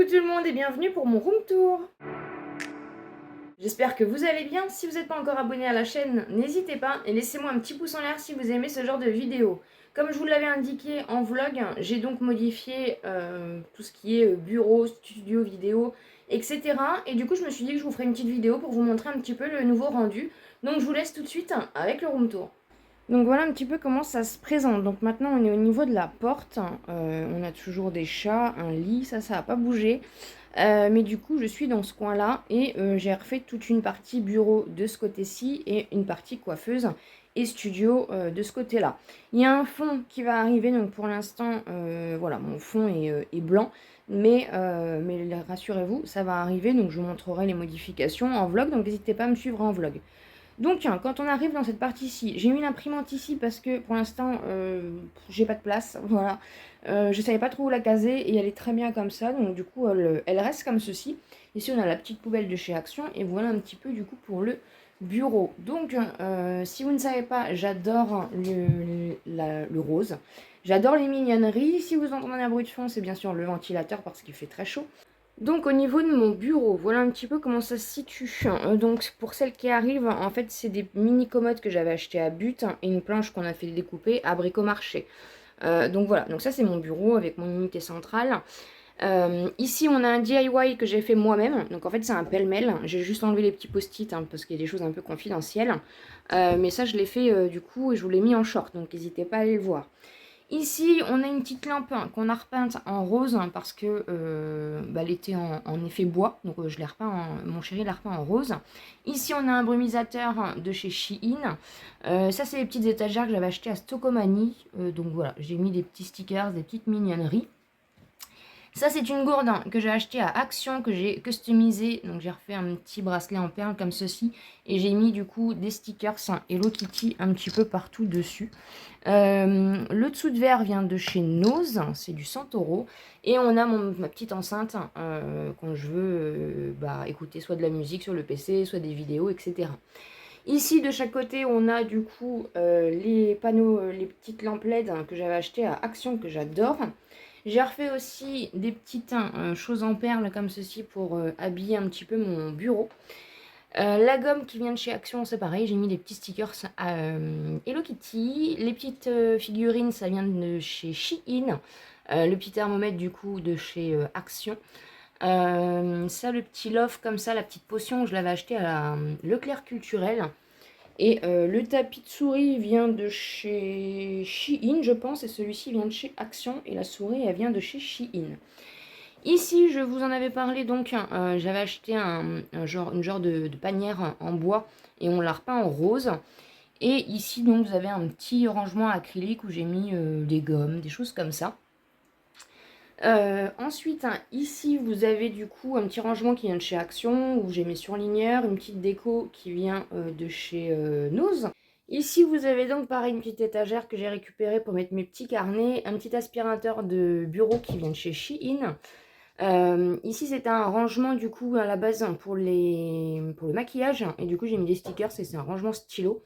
Coucou tout le monde et bienvenue pour mon room tour. J'espère que vous allez bien. Si vous n'êtes pas encore abonné à la chaîne, n'hésitez pas et laissez-moi un petit pouce en l'air si vous aimez ce genre de vidéo. Comme je vous l'avais indiqué en vlog, j'ai donc modifié tout ce qui est bureau, studio, vidéo, etc. Et du coup, je me suis dit que je vous ferai une petite vidéo pour vous montrer un petit peu le nouveau rendu. Donc je vous laisse tout de suite avec le room tour. Donc voilà un petit peu comment ça se présente. Donc maintenant on est au niveau de la porte. On a toujours des chats, un lit, ça n'a pas bougé. Mais du coup je suis dans ce coin là et j'ai refait toute une partie bureau de ce côté-ci et une partie coiffeuse et studio de ce côté-là. Il y a un fond qui va arriver, donc pour l'instant voilà, mon fond est blanc. Mais rassurez-vous, ça va arriver, donc je vous montrerai les modifications en vlog, donc n'hésitez pas à me suivre en vlog. Donc, quand on arrive dans cette partie-ci, j'ai mis l'imprimante ici parce que pour l'instant, j'ai pas de place. Voilà. Je savais pas trop où la caser et elle est très bien comme ça. Donc, du coup, elle reste comme ceci. Ici, on a la petite poubelle de chez Action et voilà un petit peu du coup pour le bureau. Donc, si vous ne savez pas, j'adore le rose. J'adore les mignonneries. Si vous entendez un bruit de fond, c'est bien sûr le ventilateur parce qu'il fait très chaud. Donc au niveau de mon bureau, voilà un petit peu comment ça se situe. Donc pour celles qui arrivent, en fait c'est des mini commodes que j'avais acheté à But et une planche qu'on a fait découper à Bricomarché. Donc voilà, donc ça c'est mon bureau avec mon unité centrale. Ici on a un DIY que j'ai fait moi-même, donc en fait c'est un pêle-mêle. J'ai juste enlevé les petits post-it parce qu'il y a des choses un peu confidentielles. Mais ça je l'ai fait du coup et je vous l'ai mis en short, donc n'hésitez pas à aller le voir. Ici, on a une petite lampe qu'on a repeinte en rose parce que elle était en effet bois. Donc je l'ai repeint, mon chéri l'a repeint en rose. Ici, on a un brumisateur de chez Shein. Ça, c'est les petites étagères que j'avais achetées à Stocomanie. Donc voilà, j'ai mis des petits stickers, des petites mignonneries. Ça, c'est une gourde que j'ai achetée à Action, que j'ai customisée. Donc, j'ai refait un petit bracelet en perles comme ceci. Et j'ai mis du coup des stickers Hello Kitty un petit peu partout dessus. Le dessous de verre vient de chez Nose, c'est du 100 €. Et on a ma petite enceinte quand je veux écouter soit de la musique sur le PC, soit des vidéos, etc. Ici, de chaque côté, on a du coup les panneaux, les petites lampes LED que j'avais achetées à Action, que j'adore. J'ai refait aussi des petites choses en perles comme ceci pour habiller un petit peu mon bureau. La gomme qui vient de chez Action, c'est pareil, j'ai mis des petits stickers à Hello Kitty. Les petites figurines, ça vient de chez Shein. Le petit thermomètre du coup de chez Action. Ça, le petit love comme ça, la petite potion, je l'avais acheté à Leclerc Culturel. Et le tapis de souris vient de chez Shein, je pense, et celui-ci vient de chez Action, et la souris, elle vient de chez Shein. Ici, je vous en avais parlé, donc j'avais acheté une genre de panière en bois, et on l'a repeint en rose. Et ici, donc, vous avez un petit rangement acrylique où j'ai mis des gommes, des choses comme ça. Ensuite, ici, vous avez du coup un petit rangement qui vient de chez Action, où j'ai mes surligneurs, une petite déco qui vient de chez Nose. Ici, vous avez donc pareil une petite étagère que j'ai récupérée pour mettre mes petits carnets, un petit aspirateur de bureau qui vient de chez Shein. Ici, c'est un rangement du coup à la base pour le maquillage, et du coup, j'ai mis des stickers et c'est un rangement stylo.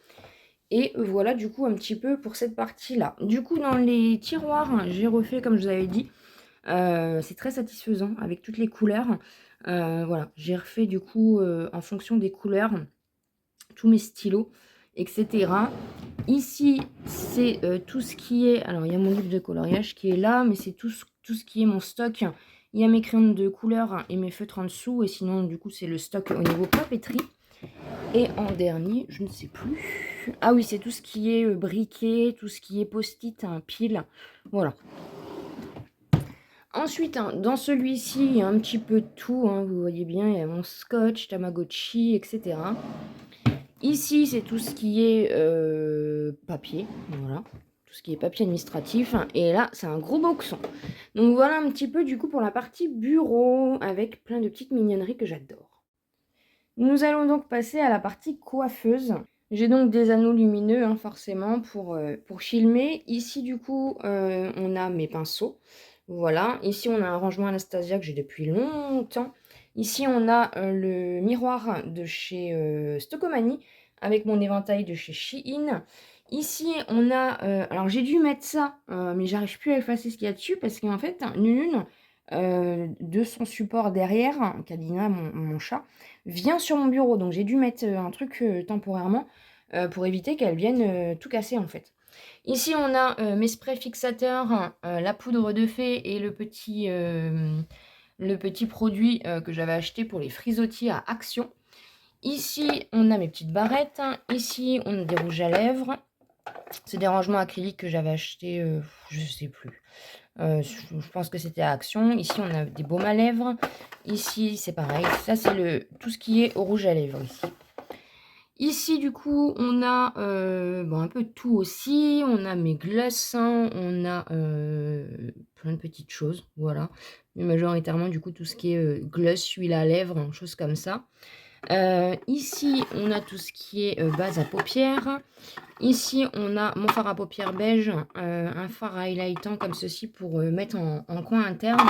Et voilà du coup un petit peu pour cette partie-là. Du coup, dans les tiroirs, j'ai refait comme je vous avais dit. C'est très satisfaisant avec toutes les couleurs. Voilà, j'ai refait du coup en fonction des couleurs tous mes stylos, etc. Ici, c'est tout ce qui est... Alors, il y a mon livre de coloriage qui est là, mais c'est tout ce qui est mon stock. Il y a mes crayons de couleur et mes feutres en dessous. Et sinon, du coup, c'est le stock au niveau papeterie. Et en dernier, je ne sais plus. Ah oui, c'est tout ce qui est briquet, tout ce qui est post-it, pile. Voilà. Ensuite, dans celui-ci, il y a un petit peu de tout. Vous voyez bien, il y a mon scotch, Tamagotchi, etc. Ici, c'est tout ce qui est papier. Voilà. Tout ce qui est papier administratif. Et là, c'est un gros boxon. Donc voilà un petit peu du coup pour la partie bureau avec plein de petites mignonneries que j'adore. Nous allons donc passer à la partie coiffeuse. J'ai donc des anneaux lumineux forcément pour filmer. Ici du coup on a mes pinceaux. Voilà. Ici on a un rangement Anastasia que j'ai depuis longtemps. Ici on a le miroir de chez Stocomanie avec mon éventail de chez Shein. Ici on a... alors j'ai dû mettre ça mais j'arrive plus à effacer ce qu'il y a dessus parce qu'en fait Nunun de son support derrière, Cadina, mon chat, vient sur mon bureau. Donc j'ai dû mettre un truc temporairement pour éviter qu'elle vienne tout casser en fait. Ici on a mes sprays fixateurs, la poudre de fée et le petit produit que j'avais acheté pour les frisottis à Action. Ici on a mes petites barrettes. Ici on a des rouges à lèvres. C'est des rangements acryliques que j'avais acheté, je sais plus. Je pense que c'était à Action. Ici, on a des baumes à lèvres. Ici, c'est pareil. Ça, c'est tout ce qui est au rouge à lèvres ici. Ici, du coup, on a un peu de tout aussi. On a mes gloss, hein. On a plein de petites choses, voilà. Mais majoritairement, du coup, tout ce qui est gloss, huile à lèvres, choses comme ça. Ici, on a tout ce qui est base à paupières. Ici, on a mon fard à paupières beige, un fard highlightant comme ceci pour mettre en coin interne.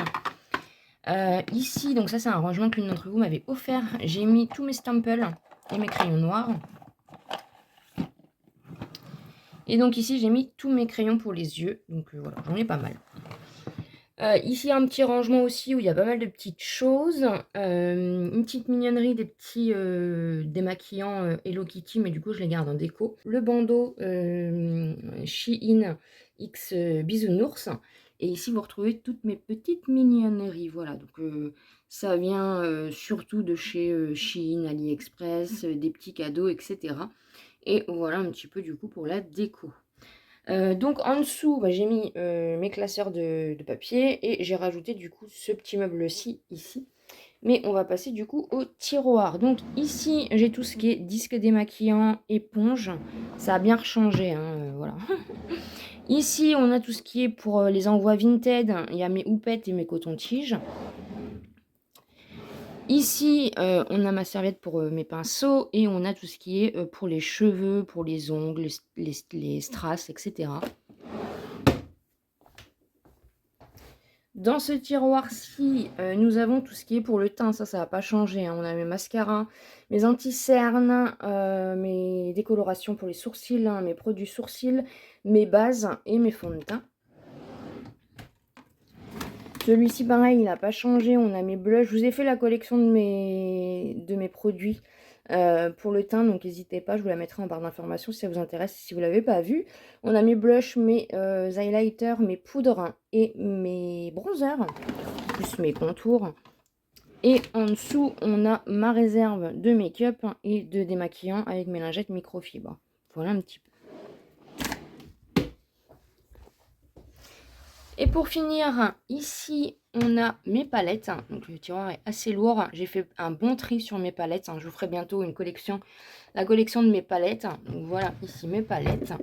Ici, donc ça c'est un rangement que l'une d'entre vous m'avait offert. J'ai mis tous mes Stamples et mes crayons noirs. Et donc ici, j'ai mis tous mes crayons pour les yeux. Donc voilà, j'en ai pas mal. Ici, un petit rangement aussi où il y a pas mal de petites choses. Une petite mignonnerie, des petits démaquillants Hello Kitty, mais du coup, je les garde en déco. Le bandeau Shein X Bisounours. Et ici, vous retrouvez toutes mes petites mignonneries. Voilà, donc ça vient surtout de chez Shein, AliExpress, des petits cadeaux, etc. Et voilà un petit peu du coup pour la déco. Donc en dessous, j'ai mis mes classeurs de papier et j'ai rajouté du coup ce petit meuble-ci ici. Mais on va passer du coup au tiroir. Donc ici, j'ai tout ce qui est disque démaquillant, éponge. Ça a bien rechangé, hein, voilà. Ici, on a tout ce qui est pour les envois Vinted. Il y a mes houpettes et mes cotons-tiges. Ici, on a ma serviette pour mes pinceaux et on a tout ce qui est pour les cheveux, pour les ongles, les strass, etc. Dans ce tiroir-ci, nous avons tout ce qui est pour le teint. Ça va pas changer, hein. On a mes mascaras, mes anti-cernes, mes décolorations pour les sourcils, hein, mes produits sourcils, mes bases et mes fonds de teint. Celui-ci, pareil, il n'a pas changé. On a mes blushs. Je vous ai fait la collection de mes produits pour le teint. Donc, n'hésitez pas. Je vous la mettrai en barre d'informations si ça vous intéresse, si vous ne l'avez pas vu. On a mes blushs, mes highlighters, mes poudres et mes bronzers, plus mes contours. Et en dessous, on a ma réserve de make-up et de démaquillant avec mes lingettes microfibre. Voilà un petit peu. Et pour finir, ici, on a mes palettes. Donc le tiroir est assez lourd. J'ai fait un bon tri sur mes palettes. Je vous ferai bientôt une collection, la collection de mes palettes. Donc voilà, ici mes palettes.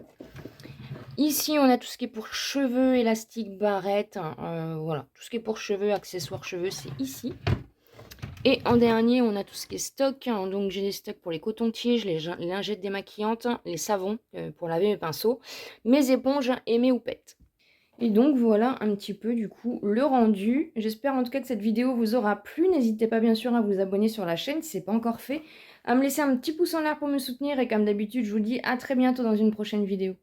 Ici, on a tout ce qui est pour cheveux, élastique, barrette. Voilà, tout ce qui est pour cheveux, accessoires cheveux, c'est ici. Et en dernier, on a tout ce qui est stock. Donc j'ai des stocks pour les cotons-tiges, les lingettes démaquillantes, les savons pour laver mes pinceaux, mes éponges et mes houpettes. Et donc voilà un petit peu du coup le rendu. J'espère en tout cas que cette vidéo vous aura plu. N'hésitez pas bien sûr à vous abonner sur la chaîne si ce n'est pas encore fait. À me laisser un petit pouce en l'air pour me soutenir. Et comme d'habitude, je vous dis à très bientôt dans une prochaine vidéo.